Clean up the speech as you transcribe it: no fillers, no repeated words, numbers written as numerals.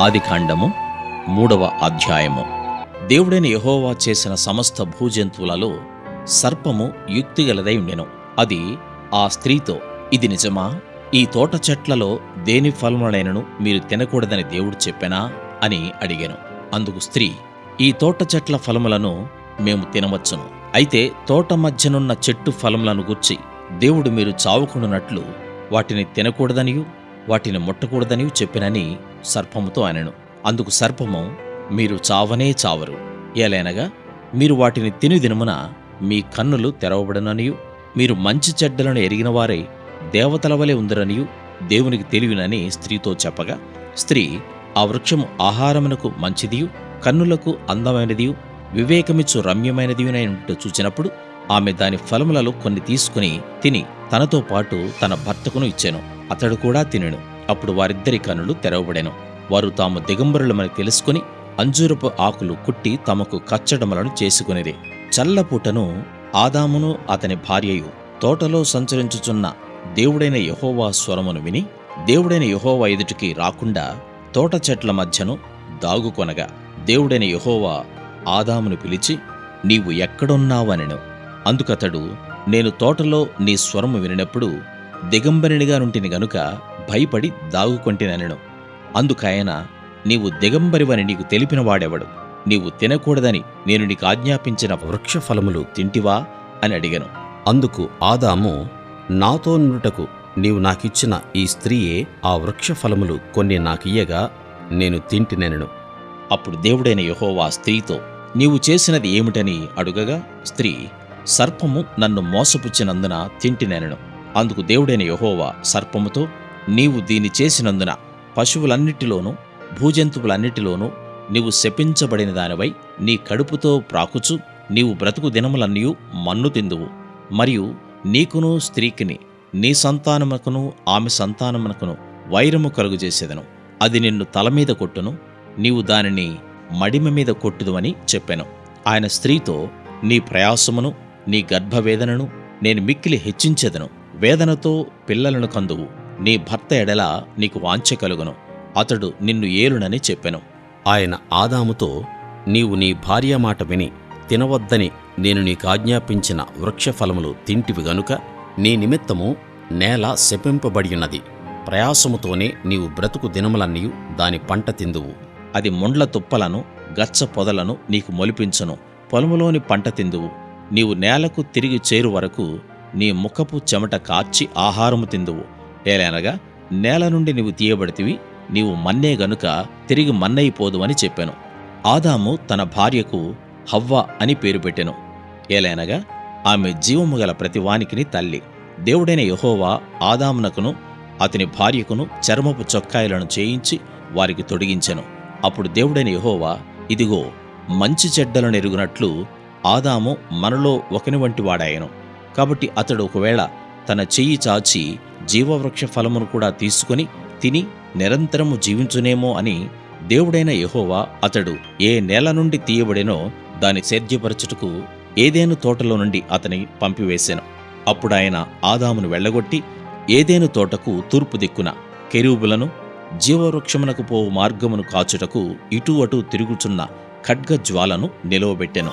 ఆదికాండము 3వ అధ్యాయము. దేవుడైన యెహోవా చేసిన సమస్త భూజంతువులలో సర్పము యుక్తిగలదై ఉండెను. అది ఆ స్త్రీతో, ఇది నిజమా? ఈ తోట చెట్లలో దేని ఫలములనైనను మీరు తినకూడదని దేవుడు చెప్పెనా అని అడిగెను. అందుకు స్త్రీ, ఈ తోట చెట్ల ఫలములను మేము తినవచ్చును. అయితే తోట మధ్యనున్న చెట్టు ఫలములను గూర్చి దేవుడు మీరు చావకుండునట్లు వాటిని తినకూడదనియూ వాటిని ముట్టకూడదనియూ చెప్పినని సర్పముతో అనెను. అందుకు సర్పము, మీరు చావనే చావరు. ఏలైనగా మీరు వాటిని తిను దినమున మీ కన్నులు తెరవబడుననియూ మీరు మంచి చెడ్డలను ఎరిగినవారై దేవతల వలె ఉందరనియూ దేవునికి తెలియనని స్త్రీతో చెప్పగా, స్త్రీ ఆ వృక్షము ఆహారమునకు మంచిదియు కన్నులకు అందమైనదియు వివేకమిచ్చు రమ్యమైనదియునైనట్టు చూచినప్పుడు ఆమె దాని ఫలములలో కొన్ని తీసుకుని తిని తనతో పాటు తన భర్తకును ఇచ్చెను. అతడు కూడా తినెను. అప్పుడు వారిద్దరి కన్నులు తెరవబడెను. వారు తాము దిగంబరులమని తెలుసుకుని అంజూరపు ఆకులు కుట్టి తమకు కచ్చడములను చేసుకునిరి. చల్లపూటను ఆదామును అతని భార్యయు తోటలో సంచరించుచున్న దేవుడైన యెహోవా స్వరమును విని దేవుడైన యెహోవా ఎదుటికి రాకుండా తోట చెట్ల మధ్యను దాగుకొనగా, దేవుడైన యెహోవా ఆదామును పిలిచి, నీవు ఎక్కడున్నావనెను. అందుకతడు, నేను తోటలో నీ స్వరము వినినప్పుడు దిగంబరినిగా నుంటిని గనుక భయపడి దాగుకొంటినెను. అందుకాయన, నీవు దిగంబరివని నీకు తెలిపిన వాడెవడు? నీవు తినకూడదని నేను నీకు ఆజ్ఞాపించిన వృక్ష ఫలములు తింటివా అని అడిగెను. అందుకు ఆదాము, నాతో నుండుటకు నీవు నాకిచ్చిన ఈ స్త్రీయే ఆ వృక్ష ఫలములు కొన్ని నాకియ్యగా నేను తింటినెనెను. అప్పుడు దేవుడైన యెహోవా స్త్రీతో, నీవు చేసినది ఏమిటని అడుగగా, స్త్రీ, సర్పము నన్ను మోసపుచ్చినందున తింటినెనెను. అందుకు దేవుడైన యెహోవా సర్పముతో, నీవు దీని చేసినందున పశువులన్నిటిలోనూ భూజంతువులన్నిటిలోనూ నీవు శపించబడిన దానివై నీ కడుపుతో ప్రాకుచు నీవు బ్రతుకు దినములన్నయూ మన్ను తిందువు. మరియు నీకును స్త్రీకిని నీ సంతానమునకును ఆమె సంతానమునకును వైరము కలుగజేసేదను. అది నిన్ను తలమీద కొట్టును, నీవు దానిని మడిమ మీద కొట్టుదువని చెప్పెను. ఆయన స్త్రీతో, నీ ప్రయాసమును నీ గర్భవేదనను నేను మిక్కిలి హెచ్చించెదను. వేదనతో పిల్లలను కందువు. నీ భర్త ఎడల నీకు వాంఛ కలుగును, అతడు నిన్ను ఏలునని చెప్పెను. ఆయన ఆదాముతో, నీవు నీ భార్య మాట విని తినవద్దని నేను నీకాజ్ఞాపించిన వృక్ష ఫలములు తింటివి గనుక నీ నిమిత్తము నేల శపింపబడియున్నది. ప్రయాసముతోనే నీవు బ్రతుకు దినములన్నయూ దాని పంట తిందువు. అది ముండ్ల తుప్పలను గచ్చ పొదలను నీకు మొలిపించును. పొలములోని పంట తిందువు. నీవు నేలకు తిరిగి చేరు వరకు నీ ముఖపు చెమట కార్చి ఆహారము తిందువు. ఏలనగా నేల నుండి నీవు తీయబడితివి, నీవు మన్నే గనుక తిరిగి మన్నయిపోదు అని చెప్పెను. ఆదాము తన భార్యకు హవ్వ అని పేరు పెట్టెను. ఏలైనగా ఆమె జీవము గల ప్రతివానికిని తల్లి. దేవుడైన యెహోవా ఆదామునకును అతని భార్యకును చర్మపు చొక్కాయలను చేయించి వారికి తొడిగించెను. అప్పుడు దేవుడైన యెహోవా, ఇదిగో, మంచి చెడ్డలను ఎరుగునట్లు ఆదాము మనలో ఒకని వంటి వాడాయెను. కాబట్టి అతడు ఒకవేళ తన చెయ్యి చాచి జీవవృక్ష ఫలమును కూడా తీసుకుని తిని నిరంతరము జీవించునేమో అని దేవుడైన యెహోవా అతడు ఏ నేల నుండి తీయబడెనో దాని సేద్యపరచుటకు ఏదెను తోటలో నుండి అతని పంపివేసెను. అప్పుడాయన ఆదామును వెళ్ళగొట్టి ఏదెను తోటకు తూర్పు దిక్కున కెరూబులను, జీవవృక్షమునకు పోవు మార్గమును కాచుటకు ఇటు అటు తిరుగుచున్న ఖడ్గజ్వాలను నిలువబెట్టెను.